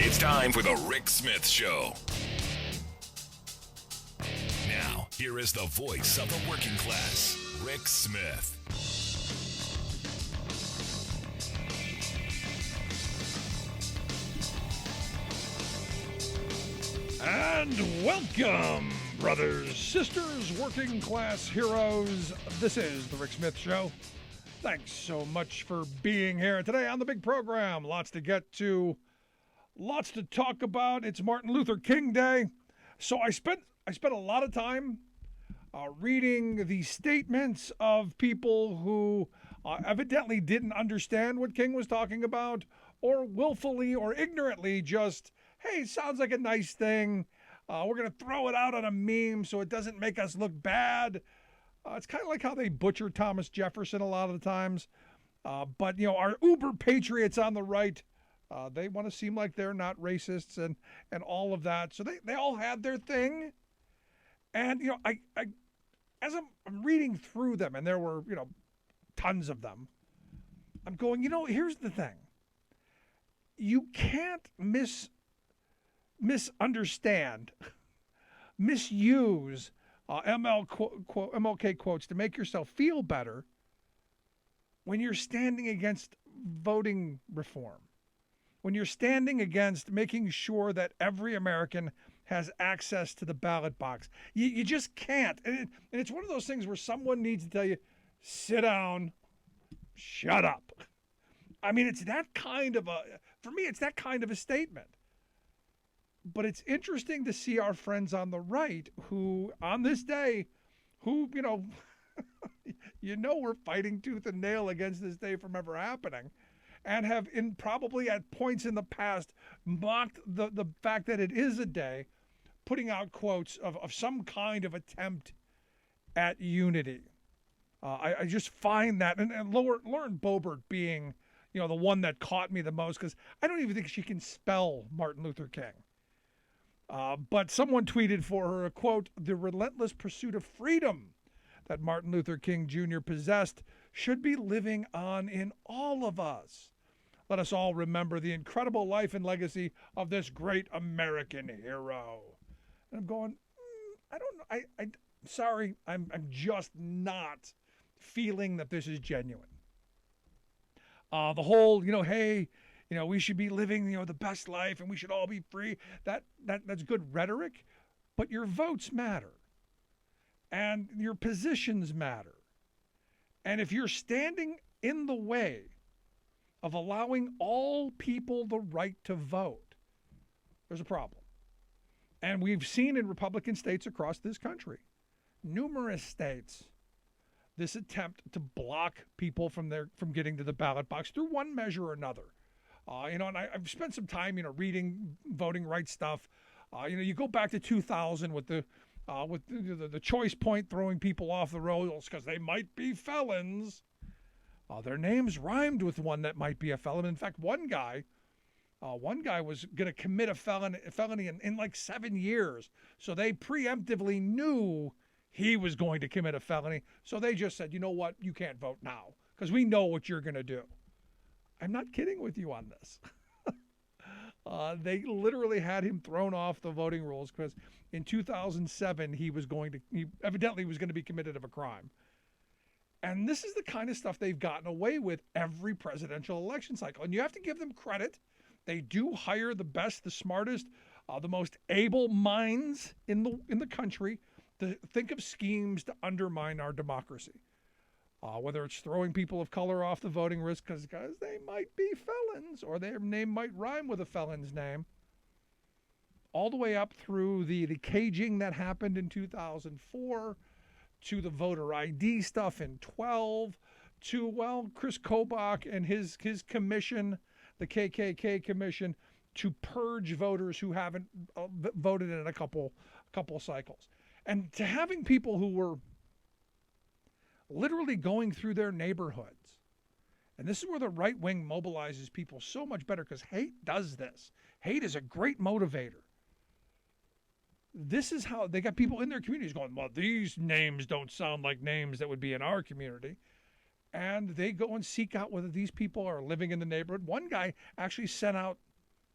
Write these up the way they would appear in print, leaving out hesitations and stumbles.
It's time for the Rick Smith Show. Now, here is the voice of the working class, Rick Smith. And welcome, brothers, sisters, working class heroes. This is the Rick Smith Show. Thanks so much for being here today on the big program. Lots to get to, lots to talk about. It's Martin Luther King Day. So I spent a lot of time reading the statements of people who evidently didn't understand what King was talking about, or willfully or ignorantly just, hey, sounds like a nice thing. We're going to throw it out on a meme so it doesn't make us look bad. It's kind of like how they butcher Thomas Jefferson a lot of the times. But, our uber patriots on the right, they want to seem like they're not racists and all of that. So they all had their thing. And, I as I'm reading through them, and there were, tons of them, I'm going, here's the thing. You can't misunderstand, misuse MLK quotes to make yourself feel better when you're standing against voting reform, when you're standing against making sure that every American has access to the ballot box. You just can't. And it's one of those things where someone needs to tell you, sit down, shut up. I mean, it's that kind of a statement. But it's interesting to see our friends on the right who, on this day, we're fighting tooth and nail against this day from ever happening, and have probably at points in the past mocked the fact that it is a day, putting out quotes of some kind of attempt at unity. I just find that, and Lauren Boebert being, the one that caught me the most, because I don't even think she can spell Martin Luther King. But someone tweeted for her a quote, "The relentless pursuit of freedom that Martin Luther King Jr. possessed should be living on in all of us. Let us all remember the incredible life and legacy of this great American hero." And I'm going, I don't know. I'm sorry. I'm just not feeling that this is genuine. The whole, hey, we should be living, the best life and we should all be free. That's good rhetoric, but your votes matter and your positions matter. And if you're standing in the way of allowing all people the right to vote, there's a problem. And we've seen in Republican states across this country, numerous states, this attempt to block people from getting to the ballot box through one measure or another. And I've spent some time, reading voting rights stuff. You go back to 2000 with the choice point throwing people off the road because they might be felons. Their names rhymed with one that might be a felon. In fact, one guy was going to commit a felony in like 7 years. So they preemptively knew he was going to commit a felony. So they just said, you know what, you can't vote now because we know what you're going to do. I'm not kidding with you on this. They literally had him thrown off the voting rolls because in 2007 he evidently was going to be committed of a crime. And this is the kind of stuff they've gotten away with every presidential election cycle. And you have to give them credit. They do hire the best, the smartest, the most able minds in the country to think of schemes to undermine our democracy. Whether it's throwing people of color off the voting list because they might be felons or their name might rhyme with a felon's name, all the way up through the caging that happened in 2004, to the voter ID stuff in 12, to, Chris Kobach and his commission, the KKK commission, to purge voters who haven't voted in a couple cycles. And to having people who were literally going through their neighborhoods. And this is where the right wing mobilizes people so much better, because hate does this. Hate is a great motivator. This is how they got people in their communities going, well, these names don't sound like names that would be in our community. And they go and seek out whether these people are living in the neighborhood. One guy actually sent out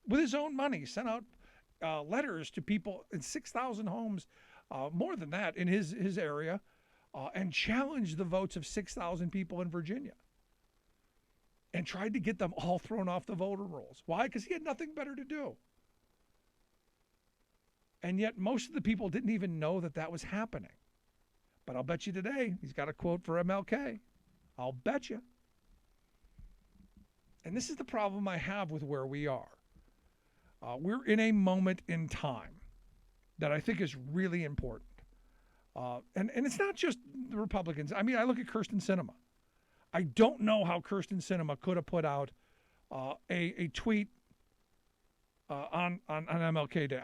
with his own money, sent out letters to people in 6,000 homes, more than that in his area, and challenged the votes of 6,000 people in Virginia and tried to get them all thrown off the voter rolls. Why? Because he had nothing better to do. And yet most of the people didn't even know that that was happening. But I'll bet you today he's got a quote for MLK. I'll bet you. And this is the problem I have with where we are. We're in a moment in time that I think is really important. And it's not just the Republicans. I mean, I look at Kyrsten Sinema. I don't know how Kyrsten Sinema could have put out a tweet on MLK Day.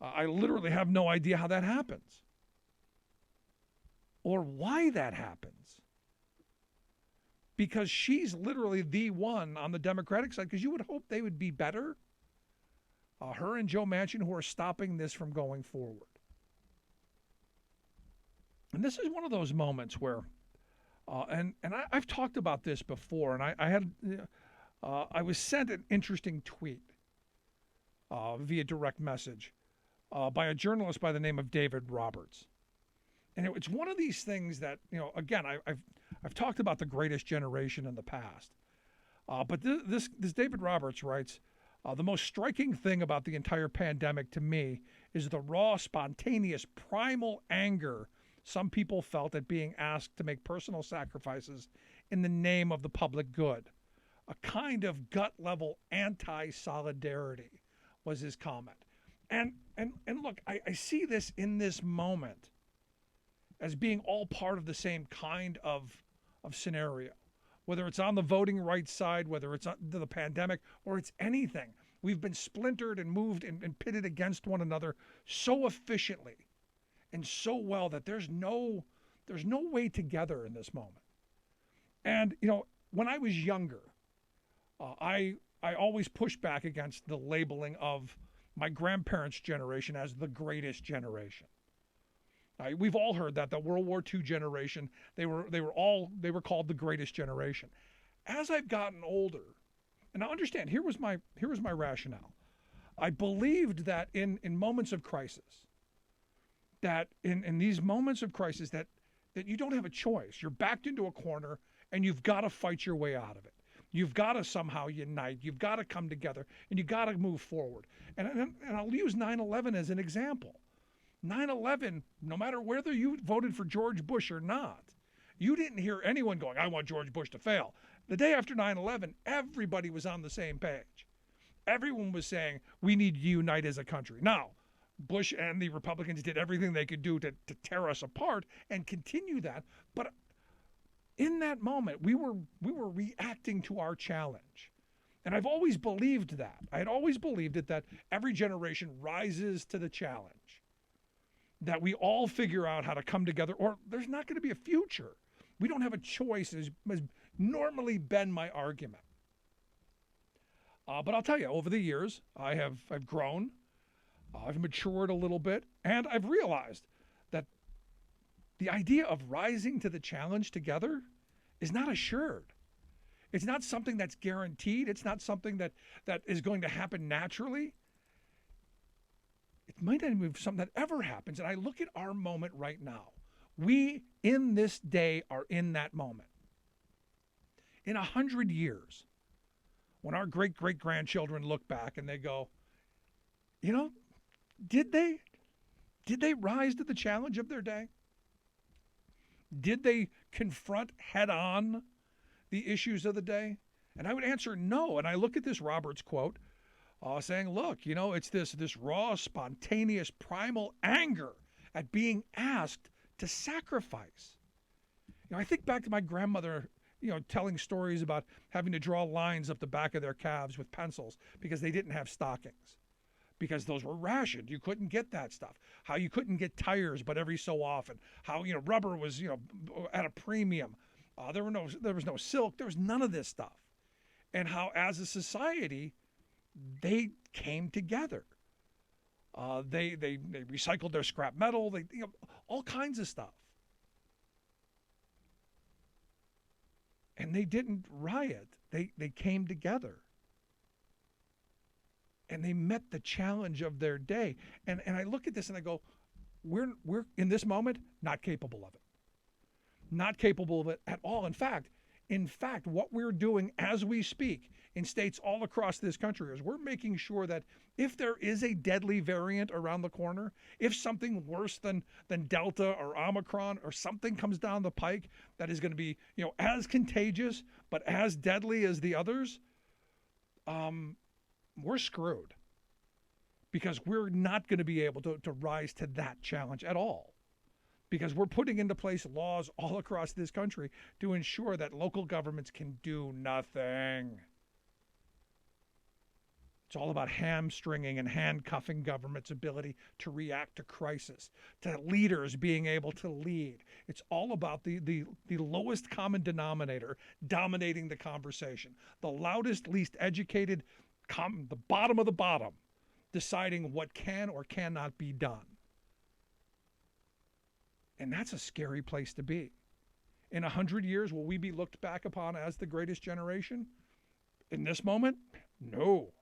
I literally have no idea how that happens or why that happens. Because she's literally the one on the Democratic side, because you would hope they would be better. Her and Joe Manchin, who are stopping this from going forward. And this is one of those moments where, I've talked about this before, and I was sent an interesting tweet via direct message by a journalist by the name of David Roberts. And it's one of these things that, again, I've talked about the greatest generation in the past. But this David Roberts writes, the most striking thing about the entire pandemic to me is the raw, spontaneous, primal anger some people felt at being asked to make personal sacrifices in the name of the public good. A kind of gut-level anti-solidarity was his comment. And look, I see this in this moment as being all part of the same kind of scenario, whether it's on the voting rights side, whether it's on the pandemic, or it's anything. We've been splintered and moved and pitted against one another so efficiently and so well that there's no way together in this moment. And, when I was younger, I always pushed back against the labeling of my grandparents' generation as the greatest generation. We've all heard that the World War II generation, they were called the greatest generation. As I've gotten older, and now understand, here was my rationale. I believed that in moments of crisis, that in these moments of crisis that you don't have a choice. You're backed into a corner and you've got to fight your way out of it. You've got to somehow unite. You've got to come together and you've got to move forward. And I'll use 9/11 as an example. 9/11, no matter whether you voted for George Bush or not, you didn't hear anyone going, I want George Bush to fail. The day after 9/11, everybody was on the same page. Everyone was saying, we need to unite as a country. Now, Bush and the Republicans did everything they could do to tear us apart and continue that. But in that moment, we were reacting to our challenge. And I've always believed that. I had always believed it, that every generation rises to the challenge, that we all figure out how to come together, or there's not going to be a future. We don't have a choice, has normally been my argument. But I'll tell you, over the years, I've grown, I've matured a little bit, and I've realized that the idea of rising to the challenge together is not assured. It's not something that's guaranteed. It's not something that is going to happen naturally. It might not even be something that ever happens. And I look at our moment right now. We, in this day, are in that moment. In 100 years, when our great-great-grandchildren look back and they go, did they rise to the challenge of their day? Did they confront head-on the issues of the day? And I would answer no. And I look at this Roberts quote saying, look, it's this raw, spontaneous, primal anger at being asked to sacrifice. I think back to my grandmother, telling stories about having to draw lines up the back of their calves with pencils because they didn't have stockings, because those were rationed. You couldn't get that stuff. How you couldn't get tires but every so often. How, rubber was, at a premium. There was no silk. There was none of this stuff. And how, as a society, they came together. They recycled their scrap metal. They all kinds of stuff. And they didn't riot They came together and they met the challenge of their day. And I look at this and I go, we're in this moment not capable of it. Not capable of it at all. In fact, what we're doing as we speak in states all across this country is we're making sure that if there is a deadly variant around the corner, if something worse than Delta or Omicron or something comes down the pike that is going to be, as contagious but as deadly as the others, we're screwed, because we're not going to be able to rise to that challenge at all, because we're putting into place laws all across this country to ensure that local governments can do nothing. It's all about hamstringing and handcuffing government's ability to react to crisis, to leaders being able to lead. It's all about the lowest common denominator dominating the conversation, the loudest, least educated, the bottom of the bottom, deciding what can or cannot be done. And that's a scary place to be. In 100 years, will we be looked back upon as the greatest generation? In this moment, no.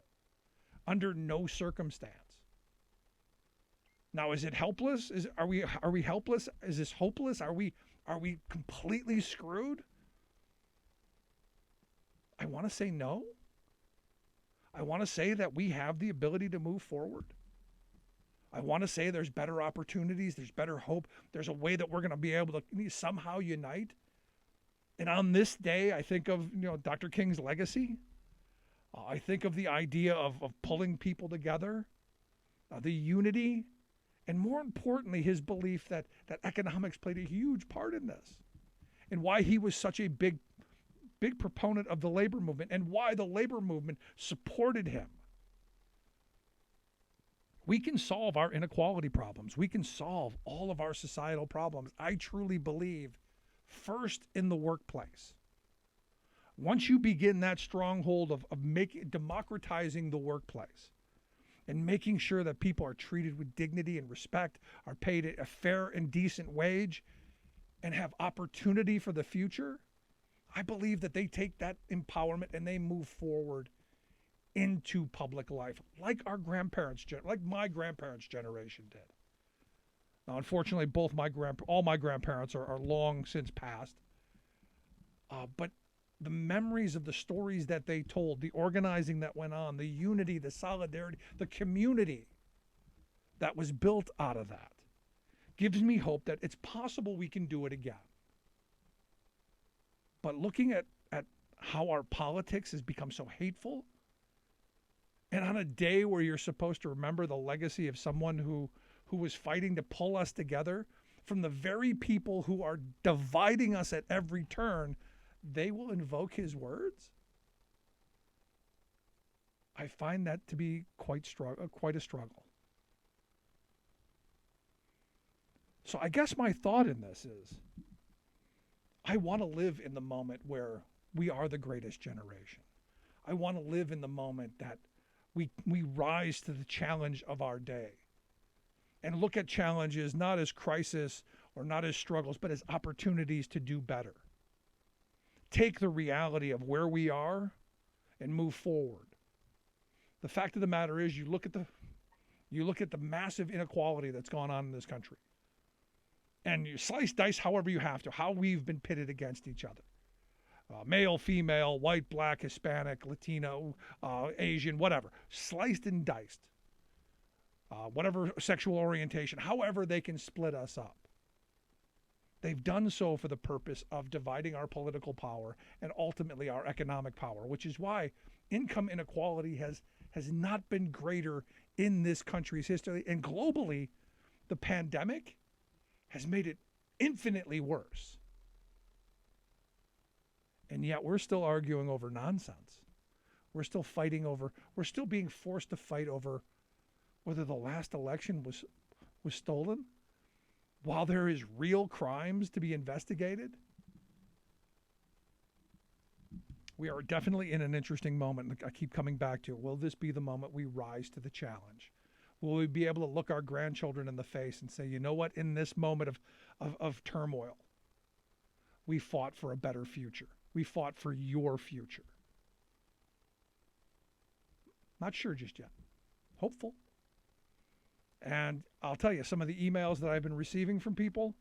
Under no circumstance. Now, is it helpless? Are we helpless? Is this hopeless? Are we completely screwed? I want to say no. I want to say that we have the ability to move forward. I want to say there's better opportunities, there's better hope, there's a way that we're going to be able to somehow unite. And on this day, I think of Dr. King's legacy. I think of the idea of pulling people together, the unity, and more importantly, his belief that economics played a huge part in this, and why he was such a big proponent of the labor movement, and why the labor movement supported him. We can solve our inequality problems. We can solve all of our societal problems. I truly believe first in the workplace. Once you begin that stronghold of democratizing the workplace and making sure that people are treated with dignity and respect, are paid a fair and decent wage, and have opportunity for the future, I believe that they take that empowerment and they move forward into public life, like my grandparents' generation did. Now, unfortunately, all my grandparents are long since passed. But the memories of the stories that they told, the organizing that went on, the unity, the solidarity, the community that was built out of that, gives me hope that it's possible we can do it again. But looking at how our politics has become so hateful, and on a day where you're supposed to remember the legacy of someone who was fighting to pull us together, from the very people who are dividing us at every turn, they will invoke his words. I find that to be quite a struggle. So I guess my thought in this is, I want to live in the moment where we are the greatest generation. I want to live in the moment that we rise to the challenge of our day and look at challenges not as crisis or not as struggles, but as opportunities to do better. Take the reality of where we are and move forward. The fact of the matter is, you look at the massive inequality that's gone on in this country, and you slice dice however you have to, how we've been pitted against each other. Male, female, white, black, Hispanic, Latino, Asian, whatever. Sliced and diced. Whatever sexual orientation, however they can split us up. They've done so for the purpose of dividing our political power and ultimately our economic power, which is why income inequality has not been greater in this country's history. And globally, the pandemic has made it infinitely worse. And yet we're still arguing over nonsense. We're still being forced to fight over whether the last election was stolen, while there is real crimes to be investigated. We are definitely in an interesting moment. I keep coming back to it. Will this be the moment we rise to the challenge? Will we be able to look our grandchildren in the face and say, you know what, in this moment of turmoil, we fought for a better future. We fought for your future. Not sure just yet. Hopeful. And I'll tell you, some of the emails that I've been receiving from people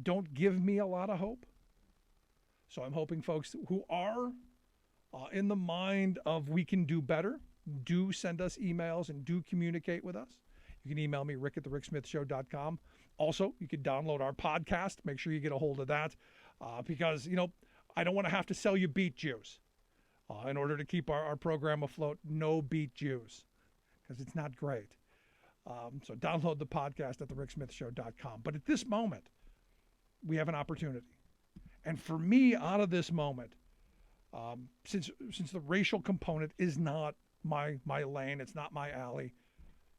don't give me a lot of hope. So I'm hoping folks who are in the mind of we can do better, do send us emails and do communicate with us. You can email me, rick@thericksmithshow.com. Also, you can download our podcast. Make sure you get a hold of that because, I don't want to have to sell you beet juice in order to keep our program afloat. No beet juice because it's not great. So download the podcast at thericksmithshow.com. But at this moment, we have an opportunity. And for me, out of this moment, since the racial component is not my lane, it's not my alley,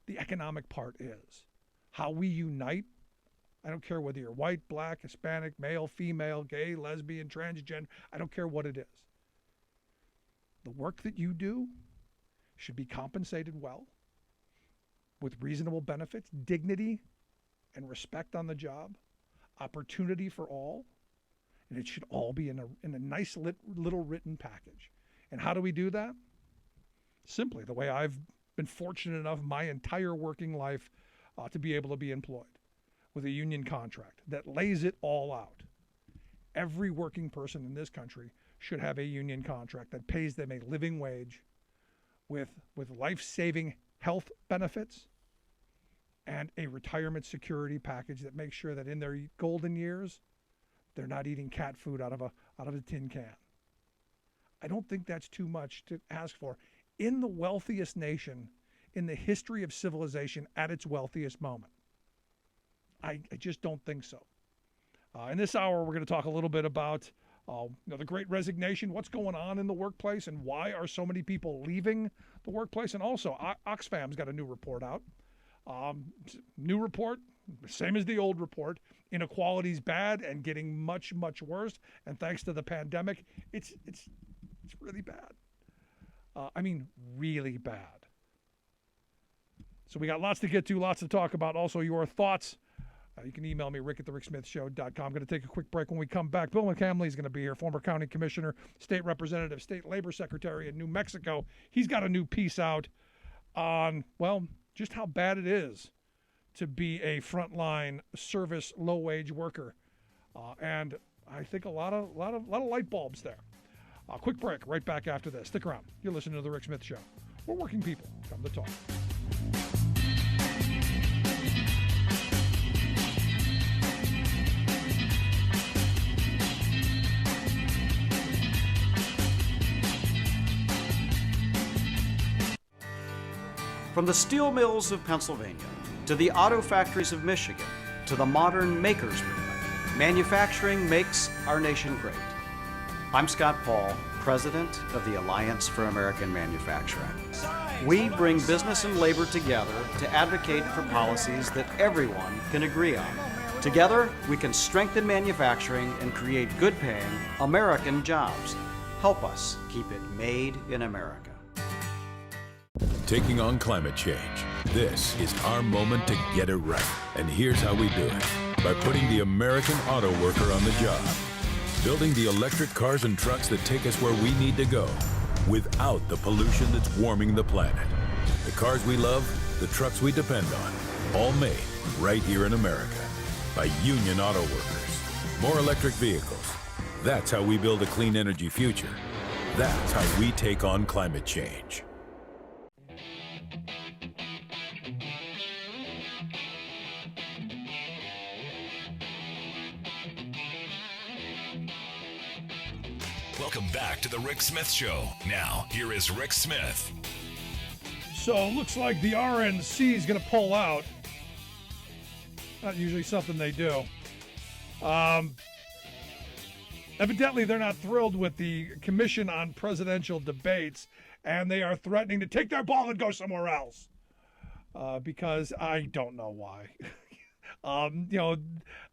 the economic part is. How we unite, I don't care whether you're white, black, Hispanic, male, female, gay, lesbian, transgender, I don't care what it is. The work that you do should be compensated well, with reasonable benefits, dignity, and respect on the job, opportunity for all, and it should all be in a nice little written package. And how do we do that? Simply the way I've been fortunate enough my entire working life to be able to be employed with a union contract that lays it all out. Every working person in this country should have a union contract that pays them a living wage with life-saving health benefits and a retirement security package that makes sure that in their golden years, they're not eating cat food out of a tin can. I don't think that's too much to ask for in the wealthiest nation in the history of civilization at its wealthiest moment. I just don't think so. In this hour, we're going to talk a little bit about the Great Resignation, what's going on in the workplace, and why are so many people leaving the workplace. And also, Oxfam's got a new report out. New report, same as the old report. Inequality's bad and getting much, much worse. And thanks to the pandemic, it's really bad. Really bad. So we got lots to get to, lots to talk about. Also, your thoughts. You can email me, rick@thericksmithshow.com. I'm going to take a quick break. When we come back, Bill McCamley is going to be here, former county commissioner, state representative, state labor secretary in New Mexico. He's got a new piece out on, just how bad it is to be a frontline service low-wage worker. And I think a lot of light bulbs there. Quick break, right back after this. Stick around. You're listening to The Rick Smith Show. We're working people. Come to talk. From the steel mills of Pennsylvania, to the auto factories of Michigan, to the modern makers movement, manufacturing makes our nation great. I'm Scott Paul, president of the Alliance for American Manufacturing. We bring business and labor together to advocate for policies that everyone can agree on. Together, we can strengthen manufacturing and create good-paying American jobs. Help us keep it made in America. Taking on climate change. This is our moment to get it right. And here's how we do it. By putting the American auto worker on the job. Building the electric cars and trucks that take us where we need to go without the pollution that's warming the planet. The cars we love, the trucks we depend on, all made right here in America by union auto workers. More electric vehicles. That's how we build a clean energy future. That's how we take on climate change. Welcome back to the Rick Smith Show. Now, here is Rick Smith. So, looks like the RNC is going to pull out. Not usually something they do. Evidently, they're not thrilled with the Commission on Presidential Debates, and they are threatening to take their ball and go somewhere else. Because I don't know why.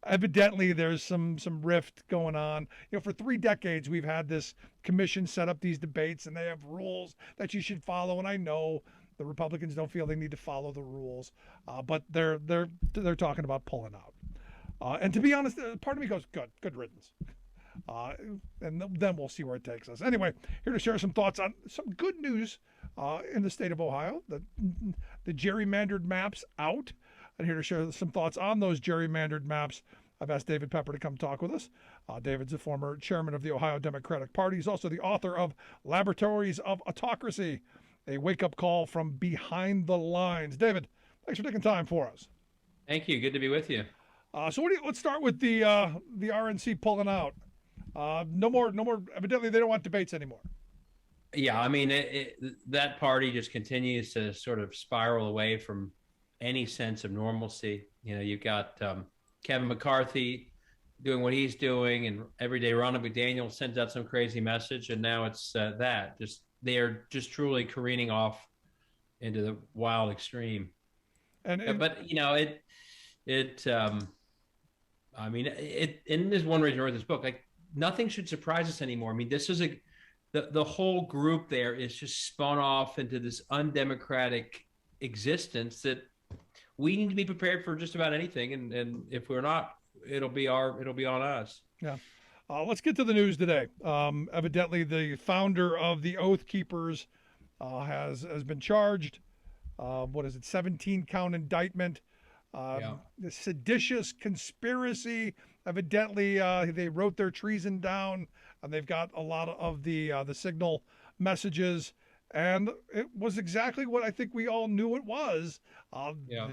Evidently there's some rift going on. For 3 decades we've had this commission set up these debates, and they have rules that you should follow. And I know the Republicans don't feel they need to follow the rules, but they're talking about pulling out. And to be honest, part of me goes, good riddance. And then we'll see where it takes us. Anyway, here to share some thoughts on some good news in the state of Ohio. The gerrymandered maps out. And here to share some thoughts on those gerrymandered maps, I've asked David Pepper to come talk with us. David's a former chairman of the Ohio Democratic Party. He's also the author of Laboratories of Autocracy, a wake-up call from behind the lines. David, thanks for taking time for us. Thank you. Good to be with you. So let's start with the RNC pulling out. No more. Evidently, they don't want debates anymore. Yeah, I mean, that party just continues to sort of spiral away from any sense of normalcy. You know, you've got Kevin McCarthy doing what he's doing, and every day Ronald McDaniel sends out some crazy message, and now it's they are just truly careening off into the wild extreme. But you know, I mean, and there's one reason I wrote this book. Like, nothing should surprise us anymore. I mean, this is the whole group there is just spun off into this undemocratic existence that we need to be prepared for just about anything. And if we're not, it'll be on us. Yeah. Let's get to the news today. Evidently, the founder of the Oath Keepers has been charged. 17-count indictment. The seditious conspiracy. Evidently, they wrote their treason down, and they've got a lot of the signal messages. And it was exactly what I think we all knew it was.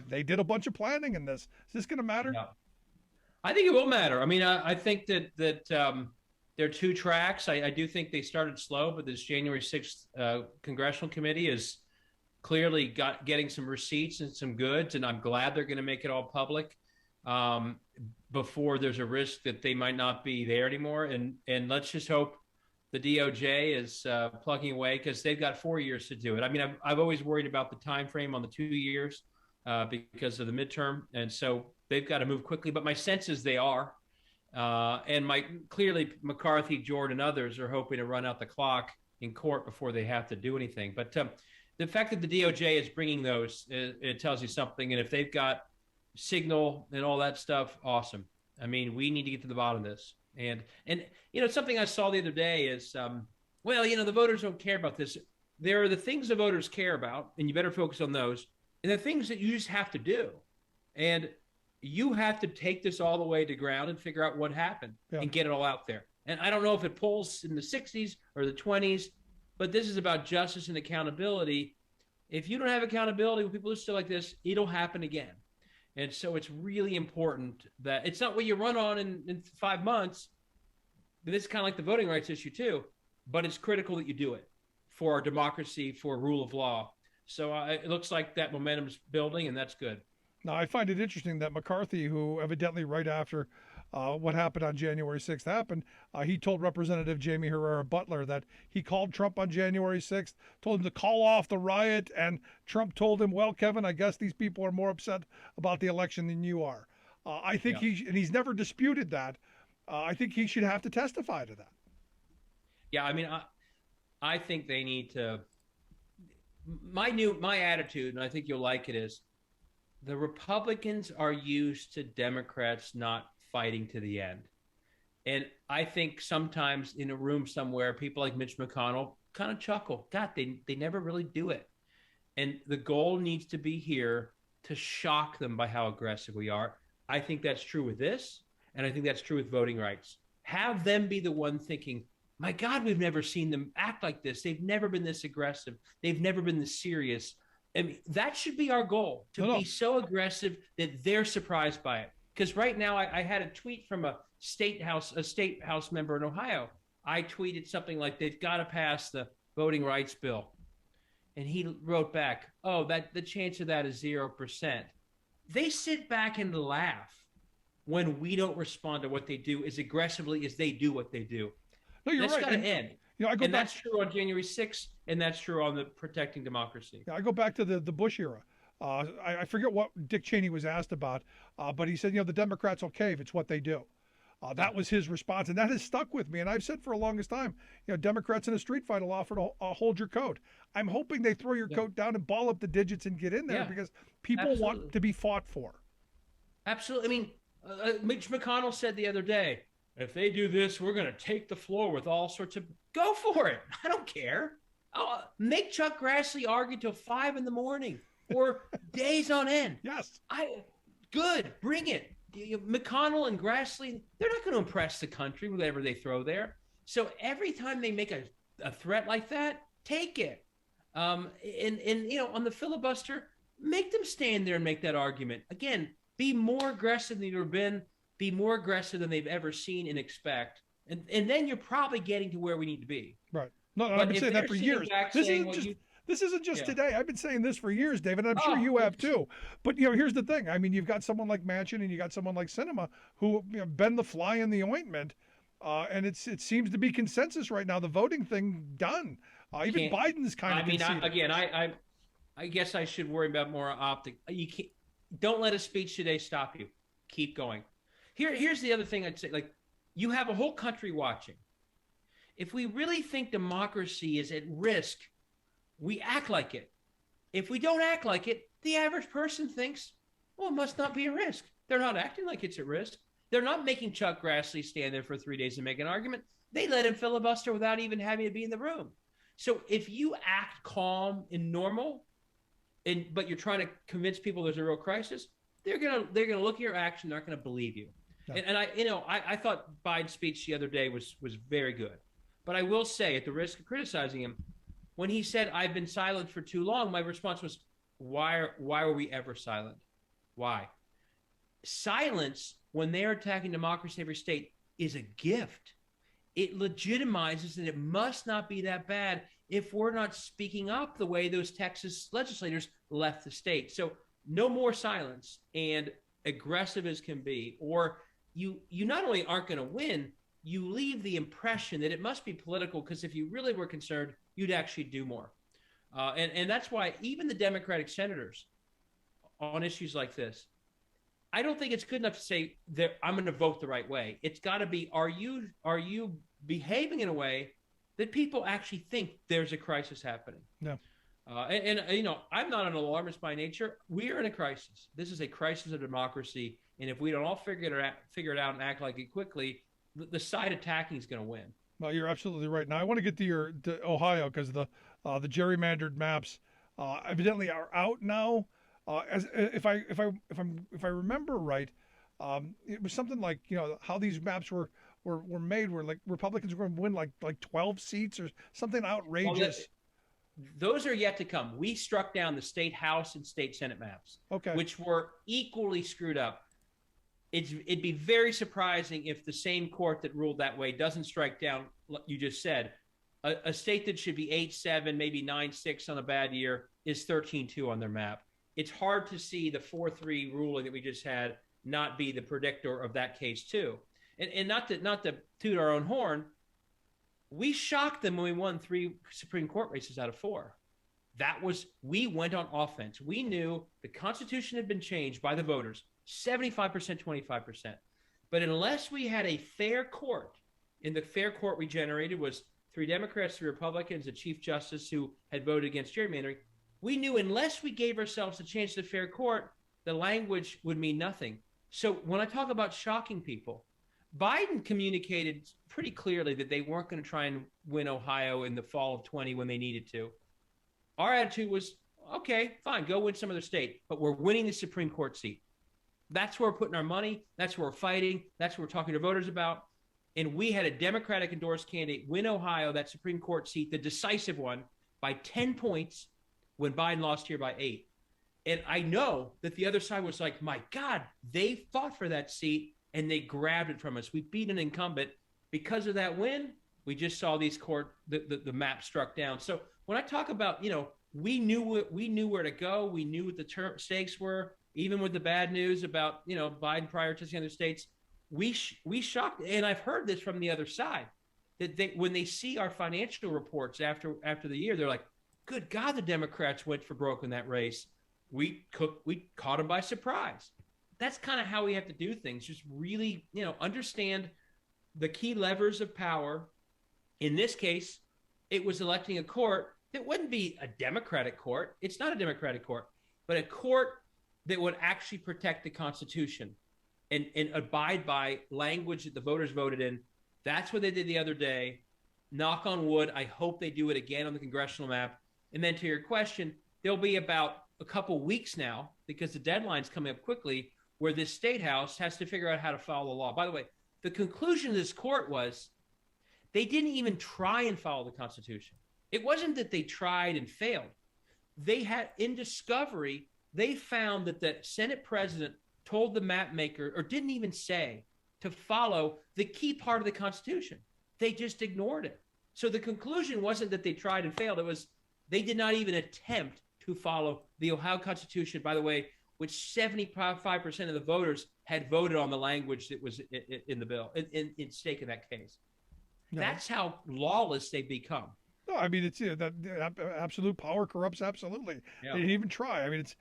They did a bunch of planning in this. Is this going to matter? Yeah. I think it will matter. I mean, I think that there are two tracks. I do think they started slow, but this January 6th congressional committee is clearly getting some receipts and some goods, and I'm glad they're going to make it all public before there's a risk that they might not be there anymore. And let's just hope the DOJ is plugging away, because they've got 4 years to do it. I mean, I've always worried about the time frame on the 2 years because of the midterm, and so they've got to move quickly. But my sense is they are, and clearly McCarthy, Jordan, and others are hoping to run out the clock in court before they have to do anything. But the fact that the DOJ is bringing those, it tells you something. And if they've got signal and all that stuff, awesome. I mean, we need to get to the bottom of this. And you know, something I saw the other day is, well, you know, the voters don't care about this. There are the things the voters care about, and you better focus on those. And the things that you just have to do. And you have to take this all the way to ground and figure out what happened and get it all out there. And I don't know if it polls in the 60s or the 20s, but this is about justice and accountability. If you don't have accountability when people are still like this, it'll happen again. And so it's really important that it's not what you run on in 5 months. This is kind of like the voting rights issue too, but it's critical that you do it for our democracy, for rule of law. So it looks like that momentum's building, and that's good. Now, I find it interesting that McCarthy, who evidently right after what happened on January 6th happened, he told Representative Jamie Herrera Butler that he called Trump on January 6th, told him to call off the riot, and Trump told him, well, Kevin, I guess these people are more upset about the election than you are. I think he's never disputed that. I think he should have to testify to that. Yeah, I mean, I think they need to. My attitude, and I think you'll like it, is the Republicans are used to Democrats not fighting to the end. And I think sometimes in a room somewhere, people like Mitch McConnell kind of chuckle. God, they never really do it. And the goal needs to be here to shock them by how aggressive we are. I think that's true with this, and I think that's true with voting rights. Have them be the one thinking, my God, we've never seen them act like this. They've never been this aggressive. They've never been this serious. I mean, that should be our goal, to be so aggressive that they're surprised by it. Because right now I had a tweet from a state house member in Ohio. I tweeted something like, they've got to pass the voting rights bill. And he wrote back, oh, the chance of that is 0%. They sit back and laugh when we don't respond to what they do as aggressively as they do what they do. No, you're right. That's got to end. You know, that's true on January 6th, and that's true on the protecting democracy. Yeah, I go back to the Bush era. I forget what Dick Cheney was asked about, but he said, you know, the Democrats will cave. It's what they do. That was his response, and that has stuck with me. And I've said for a longest time, you know, Democrats in a street fight will offer to hold your coat. I'm hoping they throw your coat down and ball up the digits and get in there because people want to be fought for. Absolutely. I mean, Mitch McConnell said the other day, if they do this, we're going to take the floor with all sorts of. Go for it. I don't care. Make Chuck Grassley argue till 5 a.m. or days on end. Yes. Good. Bring it. McConnell and Grassley, they're not going to impress the country with whatever they throw there. So every time they make a threat like that, take it. And on the filibuster, make them stand there and make that argument. Again, be more aggressive than you've ever been. Be more aggressive than they've ever seen and expect. And then you're probably getting to where we need to be. Right. No, I've been saying that for years. This isn't just Yeah. today. I've been saying this for years, David, and I'm sure you have too. But, here's the thing. I mean, you've got someone like Manchin and you got someone like Sinema who bend the fly in the ointment. And it seems to be consensus right now. The voting thing done. Even Biden's kind of conceded. I guess I should worry about more optic. Don't let a speech today stop you. Keep going. Here's the other thing I'd say. Like, you have a whole country watching. If we really think democracy is at risk, we act like it. If we don't act like it, the average person thinks, well, it must not be a risk. They're not acting like it's at risk. They're not making Chuck Grassley stand there for 3 days and make an argument. They let him filibuster without even having to be in the room. So if you act calm and normal, but you're trying to convince people there's a real crisis, they're gonna look at your action. They're not gonna believe you. No. And I thought Biden's speech the other day was very good. But I will say, at the risk of criticizing him, when he said, I've been silent for too long, my response was, why were we ever silent? Why? Silence, when they're attacking democracy in every state, is a gift. It legitimizes that it must not be that bad if we're not speaking up the way those Texas legislators left the state. So no more silence, and aggressive as can be, or you not only aren't going to win, you leave the impression that it must be political, because if you really were concerned, you'd actually do more. And that's why even the Democratic senators on issues like this, I don't think it's good enough to say that I'm going to vote the right way. It's got to be, are you behaving in a way that people actually think there's a crisis happening? No. I'm not an alarmist by nature. We are in a crisis. This is a crisis of democracy. And if we don't all figure it out and act like it quickly, the side attacking is going to win. Well, you're absolutely right. Now I want to get to Ohio, because the gerrymandered maps evidently are out now. If I remember right, it was something like how these maps were made, where like Republicans were going to win like 12 seats or something outrageous. Well, those are yet to come. We struck down the state House and state Senate maps, which were equally screwed up. It'd be very surprising if the same court that ruled that way doesn't strike down, you just said, a state that should be 8-7, maybe 9-6 on a bad year is 13-2 on their map. It's hard to see the 4-3 ruling that we just had not be the predictor of that case too. And not to toot our own horn, we shocked them when we won 3 Supreme Court races out of 4. We went on offense. We knew the Constitution had been changed by the voters, 75%, 25%. But unless we had a fair court, and the fair court we generated was 3 Democrats, 3 Republicans, a Chief Justice who had voted against gerrymandering, we knew unless we gave ourselves a chance to fair court, the language would mean nothing. So when I talk about shocking people, Biden communicated pretty clearly that they weren't going to try and win Ohio in the fall of 20 when they needed to. Our attitude was, okay, fine, go win some other state, but we're winning the Supreme Court seat. That's where we're putting our money. That's where we're fighting. That's what we're talking to voters about. And we had a Democratic endorsed candidate win Ohio, that Supreme Court seat, the decisive one, by 10 points when Biden lost here by 8. And I know that the other side was like, my God, they fought for that seat and they grabbed it from us. We beat an incumbent. Because of that win, we just saw the map struck down. So when I talk about, we knew where to go. We knew what the stakes were, even with the bad news about, Biden prioritizing other states. We shocked, and I've heard this from the other side, that when they see our financial reports after the year, they're like, good God, the Democrats went for broke in that race. We caught them by surprise. That's kind of how we have to do things. Just really, understand the key levers of power. In this case, it was electing a court that wouldn't be a Democratic court. It's not a Democratic court, but a court that would actually protect the Constitution and abide by language that the voters voted in. That's what they did the other day. knock on wood, I hope they do it again on the congressional map. And then to your question, there'll be about a couple weeks now, because the deadline's coming up quickly, where this state house has to figure out how to follow the law. By the way, the conclusion of this court was they didn't even try and follow the Constitution. It wasn't that they tried and failed. They had, in discovery, they found that the Senate president told the map maker, or didn't even say, to follow the key part of the Constitution. They just ignored it. So the conclusion wasn't that they tried and failed. It was they did not even attempt to follow the Ohio Constitution, by the way, which 75% of the voters had voted on the language that was in the bill, in stake in that case. No. That's how lawless they've become. No, I mean, it's that absolute power corrupts absolutely. Yeah. They didn't even try. I mean, it's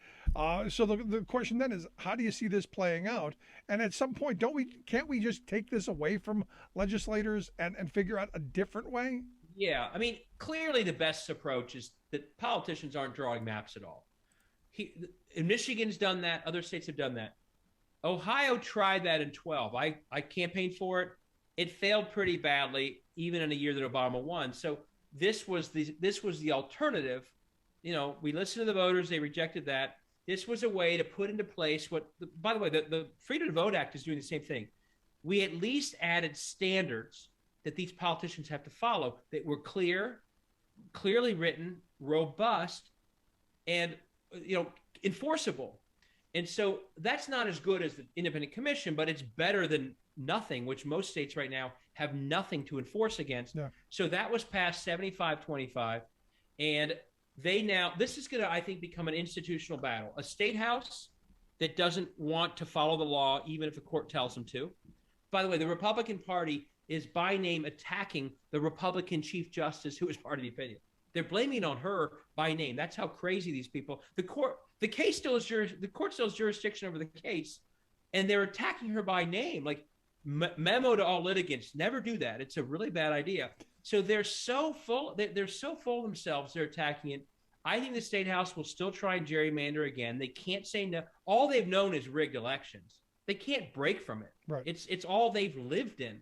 so the question then is, how do you see this playing out? And at some point, can't we just take this away from legislators and figure out a different way? Yeah, I mean, clearly the best approach is that politicians aren't drawing maps at all. Michigan's done that. Other states have done that. Ohio tried that in 12. I campaigned for it. It failed pretty badly, even in a year that Obama won. So this was the alternative. You know, we listened to the voters. They rejected that. This was a way to put into place by the way, the Freedom to Vote Act is doing the same thing. We at least added standards that these politicians have to follow that were clearly written, robust, and, enforceable. And so that's not as good as the independent commission, but it's better than nothing, which most states right now have nothing to enforce against. Yeah. So that was passed 75-25. And this is going to, I think, become an institutional battle. A state house that doesn't want to follow the law, even if the court tells them to. By the way, the Republican Party is by name attacking the Republican Chief Justice who is part of the opinion. They're blaming on her by name. That's how crazy these people. The court still has jurisdiction over the case, and they're attacking her by name. Like, memo to all litigants: never do that. It's a really bad idea. So they're so full. They're so full of themselves. They're attacking it. I think the state house will still try and gerrymander again. They can't say no. All they've known is rigged elections. They can't break from it. Right. It's all they've lived in.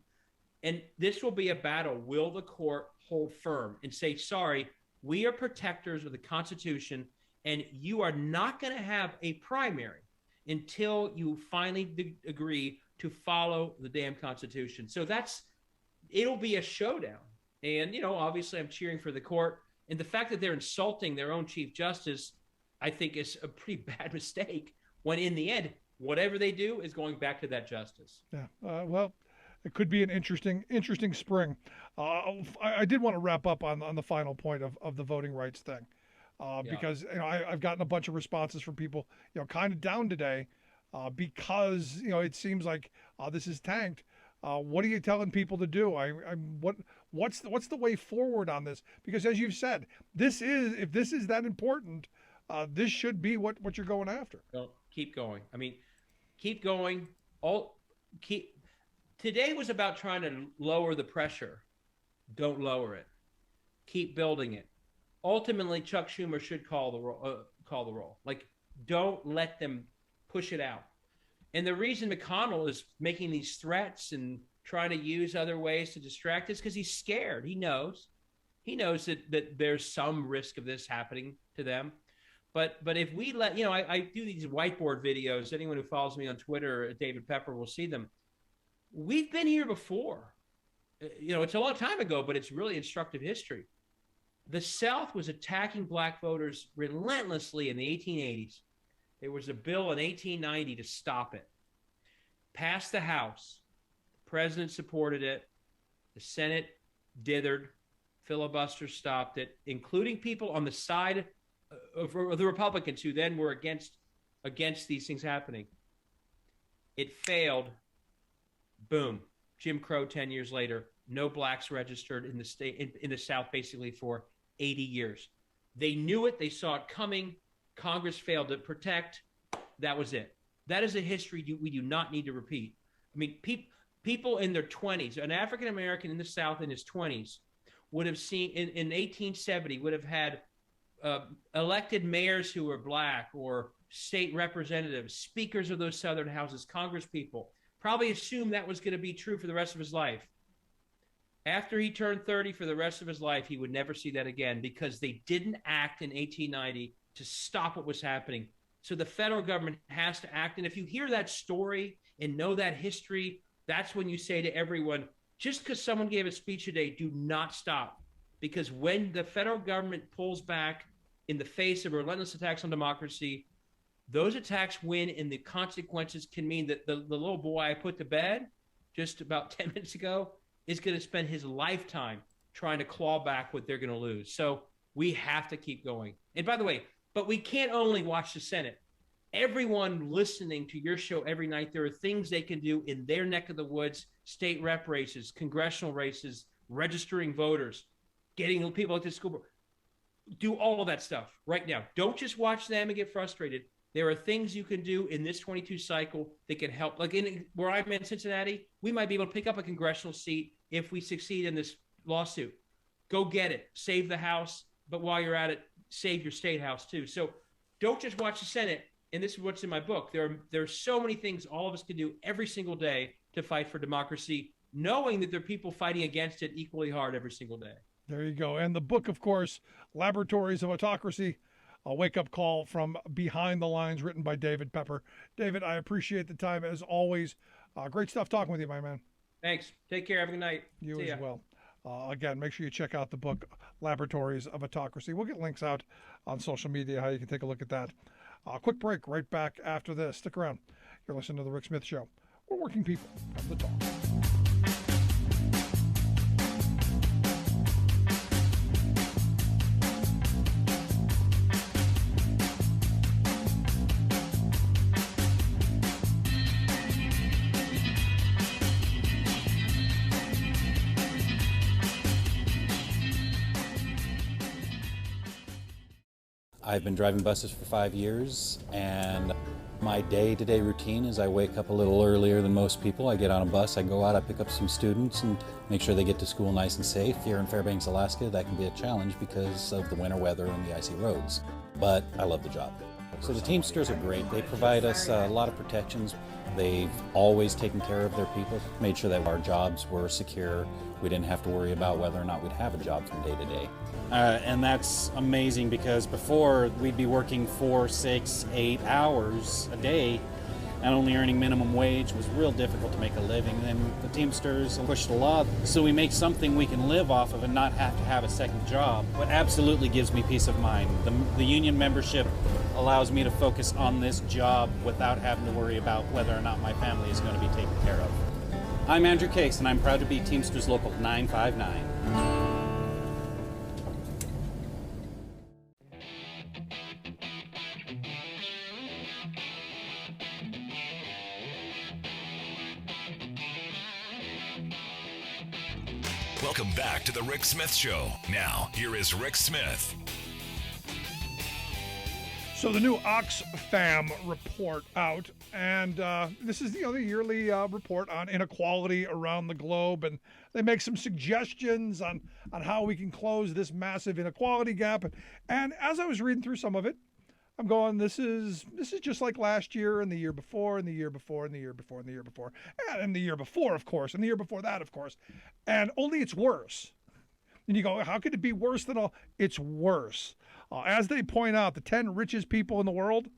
And this will be a battle. Will the court hold firm and say, sorry, we are protectors of the Constitution, and you are not going to have a primary until you finally agree to follow the damn Constitution. So it'll be a showdown. And, obviously I'm cheering for the court. And the fact that they're insulting their own Chief Justice, I think, is a pretty bad mistake, when in the end, whatever they do is going back to that justice. Yeah. Well, it could be an interesting spring. I did want to wrap up on the final point of the voting rights thing, because I've gotten a bunch of responses from people kind of down today, because it seems like this is tanked. What are you telling people to do? What's the way forward on this? Because as you've said, if this is that important, this should be what you're going after. Well, keep going. I mean, keep going. Today was about trying to lower the pressure. Don't lower it. Keep building it. Ultimately, Chuck Schumer should call the roll. Like, don't let them push it out. And the reason McConnell is making these threats and trying to use other ways to distract us, because he's scared. He knows that there's some risk of this happening to them. But if we let, I do these whiteboard videos. Anyone who follows me on Twitter at David Pepper will see them. We've been here before. It's a long time ago, but it's really instructive history. The South was attacking black voters relentlessly in the 1880s. There was a bill in 1890 to stop it. Passed the House. The president supported it. The Senate dithered. Filibusters stopped it, including people on the side of the Republicans who then were against these things happening. It failed. Boom. Jim Crow 10 years later. No blacks registered in the state, in the South, basically for 80 years. They knew it. They saw it coming. Congress failed to protect. That was it. That is a history we do not need to repeat. I mean, people in their 20s, an African American in the South in his 20s would have seen, in 1870, would have had elected mayors who were black, or state representatives, speakers of those Southern houses, Congress people. Probably assumed that was going to be true for the rest of his life. After he turned 30 for the rest of his life, he would never see that again because they didn't act in 1890 to stop what was happening. So the federal government has to act. And if you hear that story and know that history, that's when you say to everyone, just because someone gave a speech today, do not stop. Because when the federal government pulls back in the face of relentless attacks on democracy, those attacks win, and the consequences can mean that the little boy I put to bed just about 10 minutes ago is going to spend his lifetime trying to claw back what they're going to lose. So we have to keep going. And by the way, but we can't only watch the Senate. Everyone listening to your show every night, there are things they can do in their neck of the woods, state rep races, congressional races, registering voters, getting people to school board. Do all of that stuff right now. Don't just watch them and get frustrated. There are things you can do in this 22 cycle that can help. Like where I'm in Cincinnati, we might be able to pick up a congressional seat if we succeed in this lawsuit. Go get it. Save the House. But while you're at it, save your state house too. So don't just watch the Senate. And this is what's in my book. There are so many things all of us can do every single day to fight for democracy, knowing that there are people fighting against it equally hard every single day. There you go. And the book, of course, Laboratories of Autocracy, a wake-up call from behind the lines, written by David Pepper. David, I appreciate the time as always. Great stuff talking with you, my man. Thanks. Take care. Have a good night. You as well. Again, make sure you check out the book, Laboratories of Autocracy. We'll get links out on social media, how you can take a look at that. Quick break right back after this. Stick around. You're listening to The Rick Smith Show. We're working people of the talk. I've been driving buses for 5 years, and my day-to-day routine is I wake up a little earlier than most people. I get on a bus, I go out, I pick up some students and make sure they get to school nice and safe. Here in Fairbanks, Alaska, that can be a challenge because of the winter weather and the icy roads. But I love the job. So the Teamsters are great. They provide us a lot of protections. They've always taken care of their people, made sure that our jobs were secure. We didn't have to worry about whether or not we'd have a job from day to day. And that's amazing because before we'd be working 4, 6, 8 hours a day and only earning minimum wage was real difficult to make a living. And the Teamsters pushed a lot so we make something we can live off of and not have to have a second job. What absolutely gives me peace of mind. The union membership allows me to focus on this job without having to worry about whether or not my family is going to be taken care of. I'm Andrew Case, and I'm proud to be Teamsters Local 959. Welcome back to the Rick Smith Show. Now, here is Rick Smith. So the new Oxfam report out, and this is the yearly report on inequality around the globe, and they make some suggestions on how we can close this massive inequality gap. And as I was reading through some of it, I'm going, this is just like last year and the year before and the year before and the year before and the year before and the year before, of course, and the year before that, of course, and only it's worse. And you go, how could it be worse than all? It's worse. As they point out, the 10 richest people in the world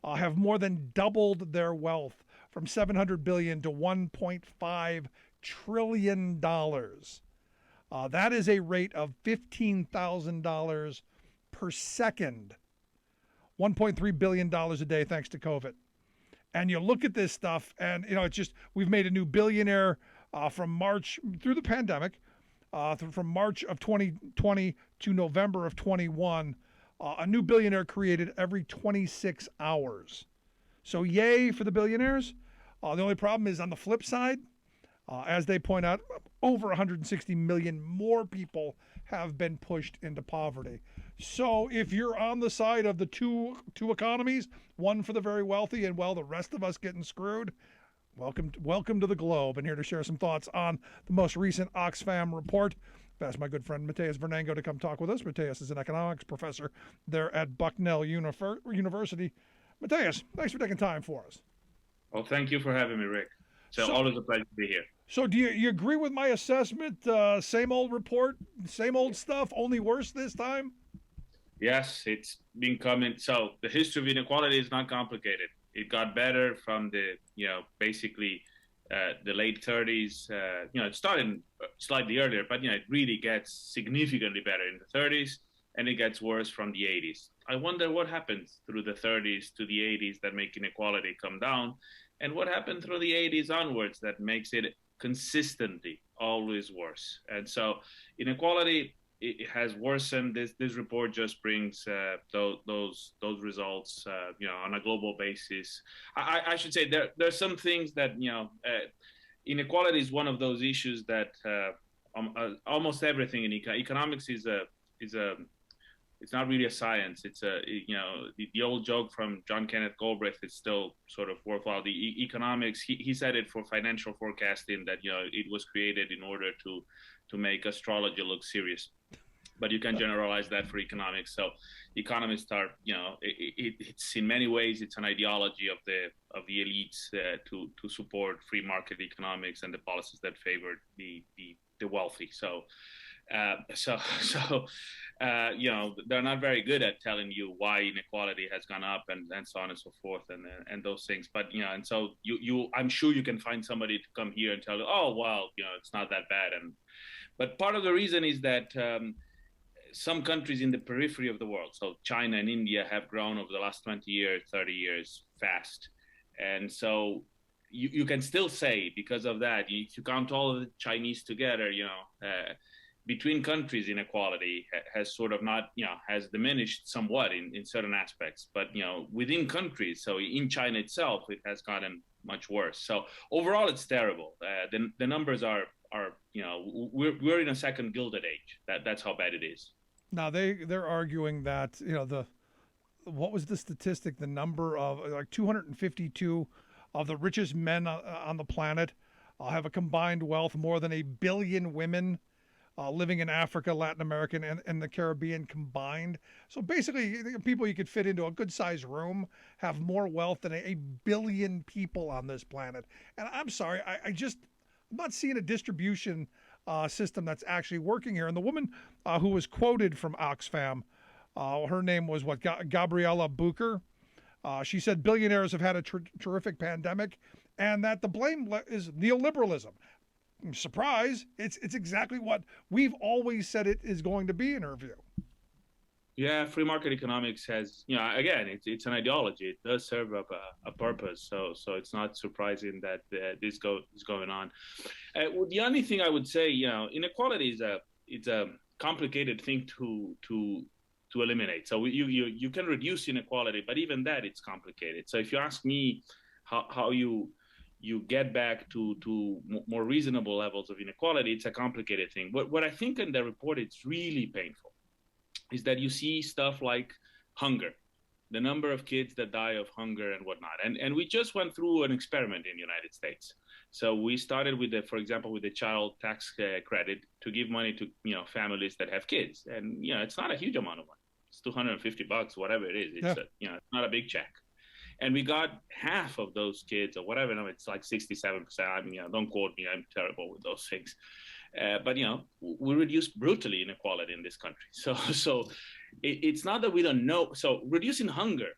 have more than doubled their wealth from $700 billion to $1.5 trillion. That is a rate of $15,000 per second. $1.3 billion a day thanks to COVID. And you look at this stuff and, it's just, we've made a new billionaire from March through the pandemic, from March of 2020 to November of 21, a new billionaire created every 26 hours. So yay for the billionaires. The only problem is on the flip side, as they point out, over 160 million more people have been pushed into poverty. So if you're on the side of the two economies, one for the very wealthy and, well, the rest of us getting screwed, welcome to the globe. And here to share some thoughts on the most recent Oxfam report, I've asked my good friend Mateus Vernango to come talk with us. Mateus is an economics professor there at Bucknell University. Mateus, thanks for taking time for us. Well, thank you for having me, Rick. So always a pleasure to be here. So do you agree with my assessment? Same old report, same old stuff, only worse this time? Yes, it's been coming. So the history of inequality is not complicated. It got better from the, basically the late 30s. It started slightly earlier, but, it really gets significantly better in the 30s, and it gets worse from the 80s. I wonder what happened through the 30s to the 80s that make inequality come down, and what happened through the 80s onwards that makes it consistently always worse. And so inequality, it has worsened. This report just brings those results, on a global basis. I should say there's some things that inequality is one of those issues that almost everything in economics is it's not really a science. It's the old joke from John Kenneth Galbraith is still sort of worthwhile. The economics, he said it for financial forecasting that it was created in order to make astrology look serious. But you can generalize that for economics. So economists are, it's in many ways it's an ideology of the elites to support free market economics and the policies that favor the wealthy. So they're not very good at telling you why inequality has gone up and so on and so forth and those things. But and so I'm sure you can find somebody to come here and tell you, oh well, it's not that bad. But part of the reason is that some countries in the periphery of the world, so China and India, have grown over the last 20 years, 30 years fast. And so you can still say, because of that, if you count all of the Chinese together, between countries, inequality has sort of not, has diminished somewhat in certain aspects. But, within countries, so in China itself, it has gotten much worse. So overall, it's terrible. The numbers are we're in a second Gilded Age. That's how bad it is. Now they're arguing that what was the statistic? The number of like 252 of the richest men on the planet have a combined wealth more than 1 billion women living in Africa, Latin America, and the Caribbean combined. So basically, people you could fit into a good-sized room have more wealth than 1 billion people on this planet. And I'm sorry, I'm not seeing a distribution system that's actually working here. And the woman who was quoted from Oxfam, her name was Gabriella Bucher. She said billionaires have had a terrific pandemic, and that the blame is neoliberalism. Surprise! It's exactly what we've always said it is going to be, in her view. Yeah, free market economics has, again, it's an ideology. It does serve up a purpose. So it's not surprising that this is going on. The only thing I would say, inequality is a complicated thing to eliminate. So you can reduce inequality, but even that, it's complicated. So if you ask me how you get back to more reasonable levels of inequality, it's a complicated thing. But what I think in the report, it's really painful, is that you see stuff like hunger, the number of kids that die of hunger and whatnot. And we just went through an experiment in the United States. So we started for example, with the child tax credit to give money to, families that have kids. And, it's not a huge amount of money. It's $250, whatever it is. It's it's not a big check. And we got half of those kids or whatever. No, it's like 67%. I mean, don't quote me. I'm terrible with those things. But we reduced brutally inequality in this country. So it's not that we don't know. So reducing hunger,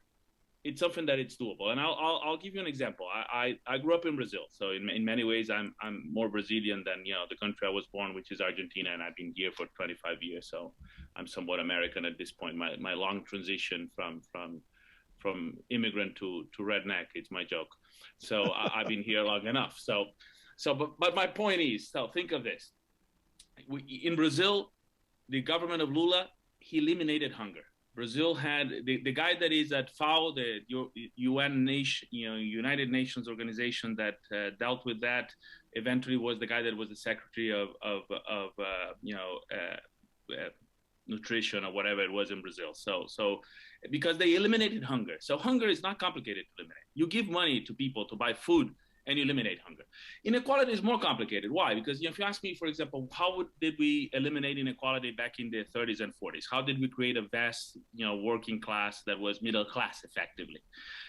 it's something that it's doable. And I'll give you an example. I grew up in Brazil, so in many ways I'm more Brazilian than the country I was born, which is Argentina, and I've been here for 25 years. So I'm somewhat American at this point. My long transition from immigrant to redneck, it's my joke. So I've been here long enough. But my point is, so think of this. In Brazil, the government of Lula, he eliminated hunger. Brazil had the guy that is at FAO, the United Nations organization that dealt with that. Eventually, was the guy that was the secretary of nutrition or whatever it was in Brazil. So because they eliminated hunger. So hunger is not complicated to eliminate. You give money to people to buy food and you eliminate hunger. Inequality is more complicated. Why? Because if you ask me, for example, did we eliminate inequality back in the 30s and 40s? How did we create a vast, working class that was middle class effectively?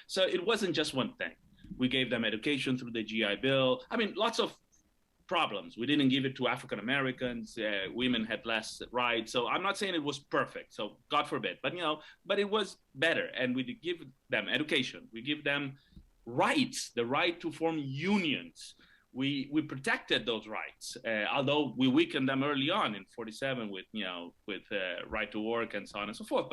So it wasn't just one thing. We gave them education through the GI Bill. I mean, lots of problems. We didn't give it to African Americans. Women had less rights. So I'm not saying it was perfect. So God forbid, but it was better. And we did give them education. We give them rights, the right to form unions. We protected those rights, although we weakened them early on in '47 with right to work and so on and so forth.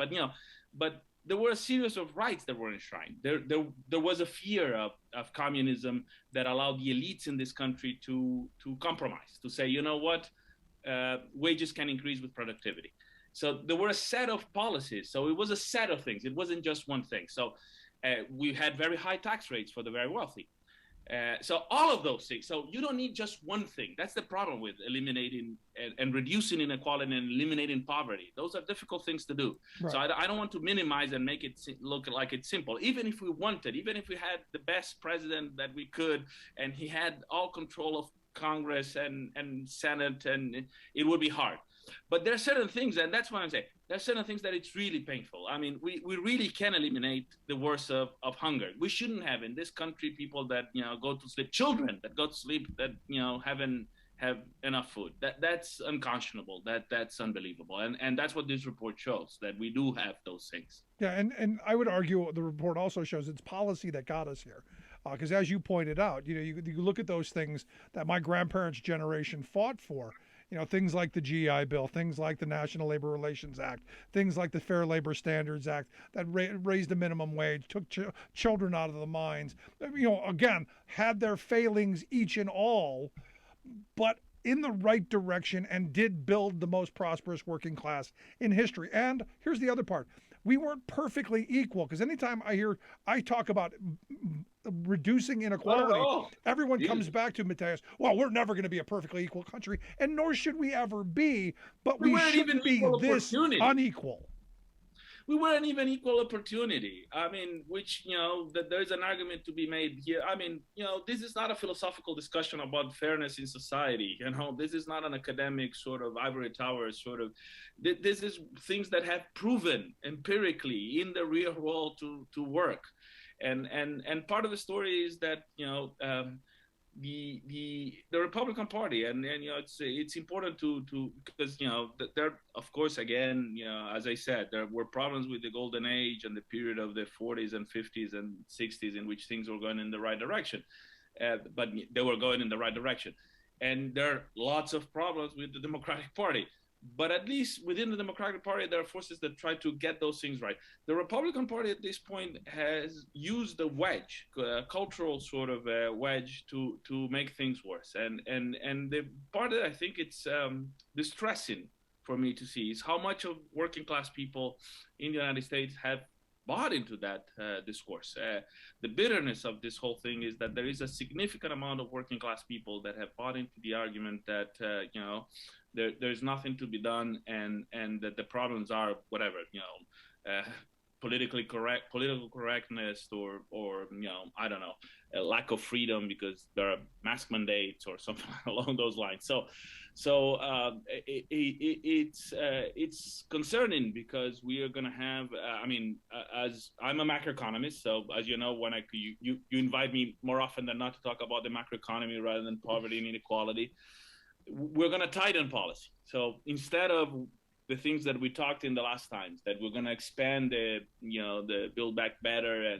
But there were a series of rights that were enshrined. There was a fear of communism that allowed the elites in this country to compromise, to say, you know what, wages can increase with productivity. So there were a set of policies. So it was a set of things. It wasn't just one thing. So we had very high tax rates for the very wealthy. So all of those things. So you don't need just one thing. That's the problem with eliminating and reducing inequality and eliminating poverty. Those are difficult things to do. Right. So I don't want to minimize and make it look like it's simple. Even if we wanted, even if we had the best president that we could, and he had all control of Congress and Senate, and it would be hard. But there are certain things, and that's what I'm saying. There are certain things that it's really painful. I mean, we really can eliminate the worst of hunger. We shouldn't have in this country people that go to sleep, children that go to sleep that haven't have enough food. That's unconscionable. That's unbelievable. And that's what this report shows, that we do have those things. Yeah, and I would argue the report also shows it's policy that got us here. Because as you pointed out, you look at those things that my grandparents' generation fought for. Things like the GI Bill, things like the National Labor Relations Act, things like the Fair Labor Standards Act that raised the minimum wage, took children out of the mines, again, had their failings each and all, but in the right direction and did build the most prosperous working class in history. And here's the other part. We weren't perfectly equal, because anytime I talk about reducing inequality, everyone comes back to Mateus, well, we're never going to be a perfectly equal country, and nor should we ever be, but we shouldn't be this unequal. We weren't even equal opportunity. I mean, which, that there's an argument to be made here. I mean, this is not a philosophical discussion about fairness in society. This is not an academic sort of ivory tower sort of, this is things that have proven empirically in the real world to work. And part of the story is that, the Republican Party, and it's important to because there, of course, again, as I said, there were problems with the golden age and the period of the 40s and 50s and 60s in which things were going in the right direction, but they were going in the right direction. And there are lots of problems with the Democratic Party. But at least within the Democratic Party, there are forces that try to get those things right. The Republican Party at this point has used a wedge, a cultural sort of wedge, to make things worse. And the part that I think it's distressing for me to see is how much of working class people in the United States have bought into that discourse. The bitterness of this whole thing is that there is a significant amount of working class people that have bought into the argument that there's nothing to be done, and that the problems are whatever, political correctness, or I don't know, a lack of freedom because there are mask mandates or something along those lines. So it's concerning, because we are going to have. As I'm a macroeconomist, so as you know, when you invite me more often than not to talk about the macroeconomy rather than poverty and inequality, we're going to tighten policy. So instead of the things that we talked in the last times, that we're going to expand the Build Back Better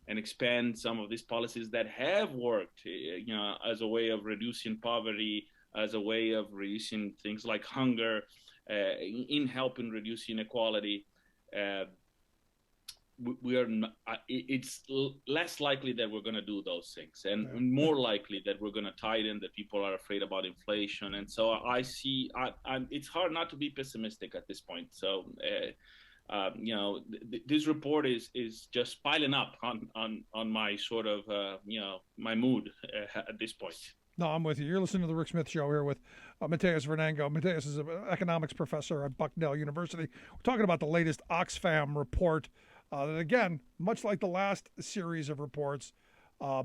and expand some of these policies that have worked, as a way of reducing poverty, as a way of reducing things like hunger, in helping reduce inequality. It's less likely that we're going to do those things, and more likely that we're going to tighten, that people are afraid about inflation. And so I see, it's hard not to be pessimistic at this point. So, this report is just piling up on my sort of, my mood at this point. No, I'm with you. You're listening to the Rick Smith Show here with Mateus Vernango. Mateus is an economics professor at Bucknell University. We're talking about the latest Oxfam report. That again, much like the last series of reports,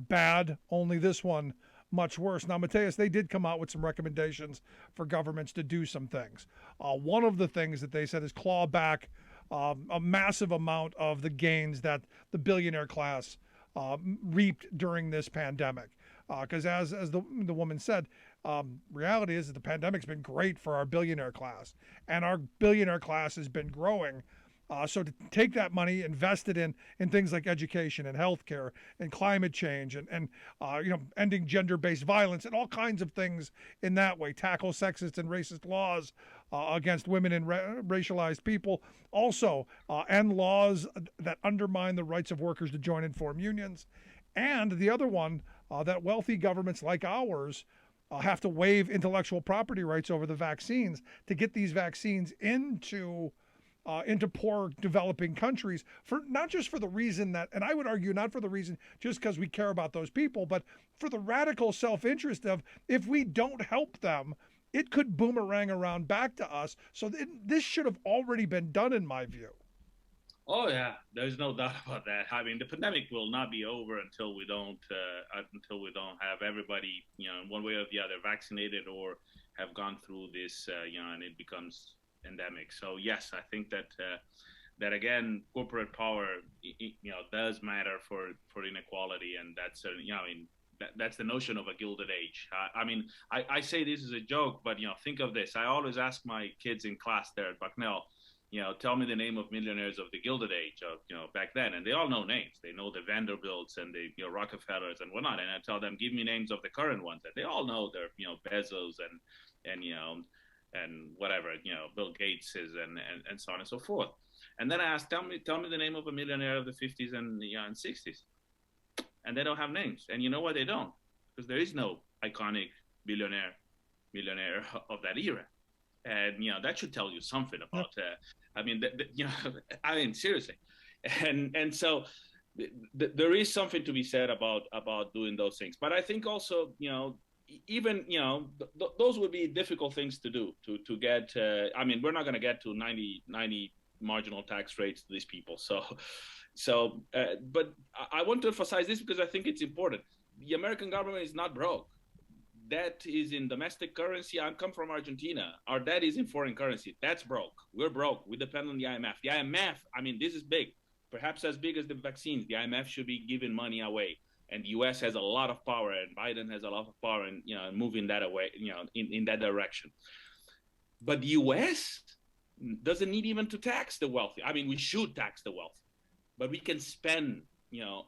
bad, only this one much worse. Now, Mateus, they did come out with some recommendations for governments to do some things. One of the things that they said is claw back a massive amount of the gains that the billionaire class reaped during this pandemic. Because as the woman said, reality is that the pandemic's been great for our billionaire class, and our billionaire class has been growing. So to take that money, invest it in things like education and healthcare and climate change and ending gender-based violence and all kinds of things in that way, tackle sexist and racist laws against women and racialized people, also end laws that undermine the rights of workers to join and form unions, and the other one that wealthy governments like ours have to waive intellectual property rights over the vaccines to get these vaccines into poor developing countries, for not just for the reason that, and I would argue not for the reason just because we care about those people, but for the radical self-interest of, if we don't help them, it could boomerang around back to us. So this should have already been done, in my view. Oh yeah, there's no doubt about that. I mean, the pandemic will not be over until we don't have everybody, in one way or the other, vaccinated or have gone through this, and it becomes endemic. So yes, I think that again, corporate power, does matter for inequality, and that's that's the notion of a gilded age. I say this as a joke, but think of this. I always ask my kids in class there at Bucknell, tell me the name of millionaires of the Gilded Age of, back then. And they all know names. They know the Vanderbilts and the, Rockefellers and whatnot. And I tell them, give me names of the current ones. And they all know they're, Bezos and whatever, Bill Gates is and so on and so forth. And then I ask, tell me the name of a millionaire of the 50s and 60s. And they don't have names. And you know why they don't? Because there is no iconic millionaire of that era. And, that should tell you something about, seriously. And so there is something to be said about doing those things. But I think also, even, those would be difficult things to do to get, we're not going to get to 90 marginal tax rates to these people. But I want to emphasize this because I think it's important. The American government is not broke. Debt is in domestic currency. I come from Argentina. Our debt is in foreign currency. That's broke. We're broke. We depend on the IMF. The IMF, this is big, perhaps as big as the vaccines. The IMF should be giving money away. And the U.S. has a lot of power, and Biden has a lot of power in, moving that away, in that direction. But the U.S. doesn't need even to tax the wealthy. We should tax the wealthy, but we can spend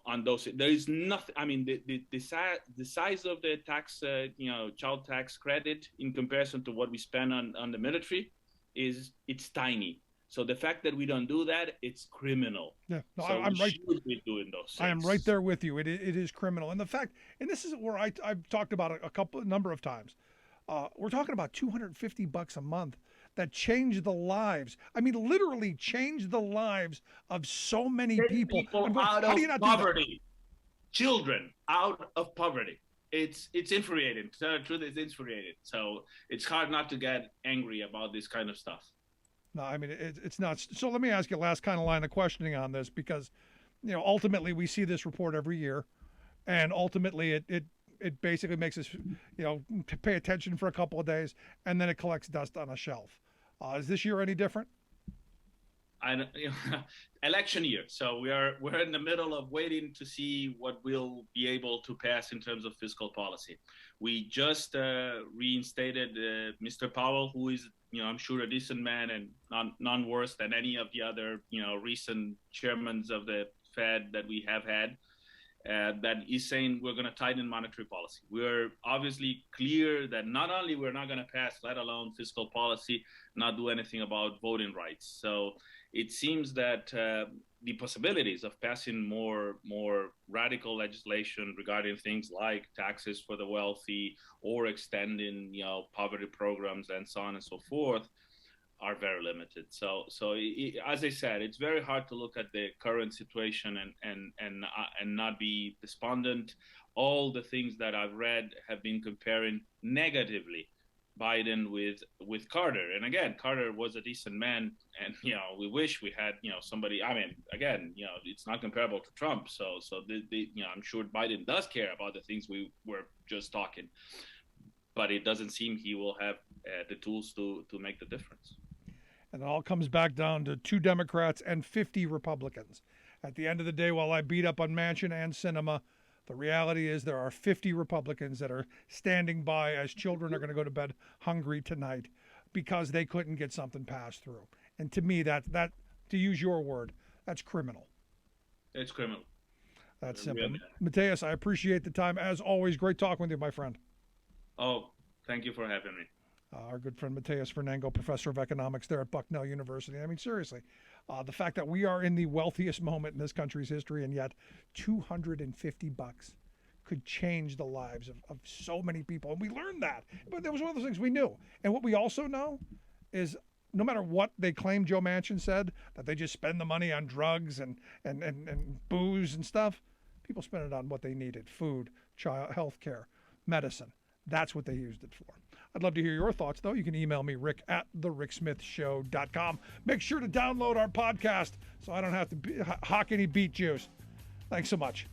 on those. There is nothing. The size of the tax, child tax credit in comparison to what we spend on the military it's tiny. So the fact that we don't do that, it's criminal. Yeah, no, so I'm right. Should be doing those things. I am right there with you. It is criminal, and the fact, and this is where I've talked about a number of times. We're talking about $250 a month that changed the lives. Literally changed the lives of so many people. Out of poverty. Children out of poverty. It's infuriating. To tell the truth, it's infuriating. So it's hard not to get angry about this kind of stuff. No, it's not. So let me ask you last kind of line of questioning on this, because, ultimately we see this report every year, and ultimately it basically makes us, to pay attention for a couple of days, and then it collects dust on a shelf. Is this year any different? Election year, so we're in the middle of waiting to see what we'll be able to pass in terms of fiscal policy. We just reinstated Mr. Powell, who is, I'm sure a decent man and none worse than any of the other, recent chairmen of the Fed that we have had. That is saying we're going to tighten monetary policy. We're obviously clear that not only we're not going to pass, let alone fiscal policy, not do anything about voting rights. So it seems that the possibilities of passing more radical legislation regarding things like taxes for the wealthy or extending, poverty programs and so on and so forth are very limited. So as I said, it's very hard to look at the current situation and not be despondent. All the things that I've read have been comparing negatively Biden with Carter. And again, Carter was a decent man, and we wish we had somebody. Again, it's not comparable to Trump. So I'm sure Biden does care about the things we were just talking, but it doesn't seem he will have the tools to make the difference. And it all comes back down to 2 Democrats and 50 Republicans. At the end of the day, while I beat up on Manchin and Sinema, the reality is there are 50 Republicans that are standing by as children are going to go to bed hungry tonight because they couldn't get something passed through. And to me, that to use your word, that's criminal. It's criminal. That's simple. Mateus, I appreciate the time. As always, great talking with you, my friend. Oh, thank you for having me. Our good friend Mateus Fernango, professor of economics there at Bucknell University. I mean, seriously, the fact that we are in the wealthiest moment in this country's history, and yet $250 could change the lives of so many people. And we learned that. But that was one of those things we knew. And what we also know is no matter what they claim Joe Manchin said, that they just spend the money on drugs and booze and stuff, people spend it on what they needed: food, child health care, medicine. That's what they used it for. I'd love to hear your thoughts, though. You can email me, rick@thericksmithshow.com. Make sure to download our podcast so I don't have to hawk any beet juice. Thanks so much.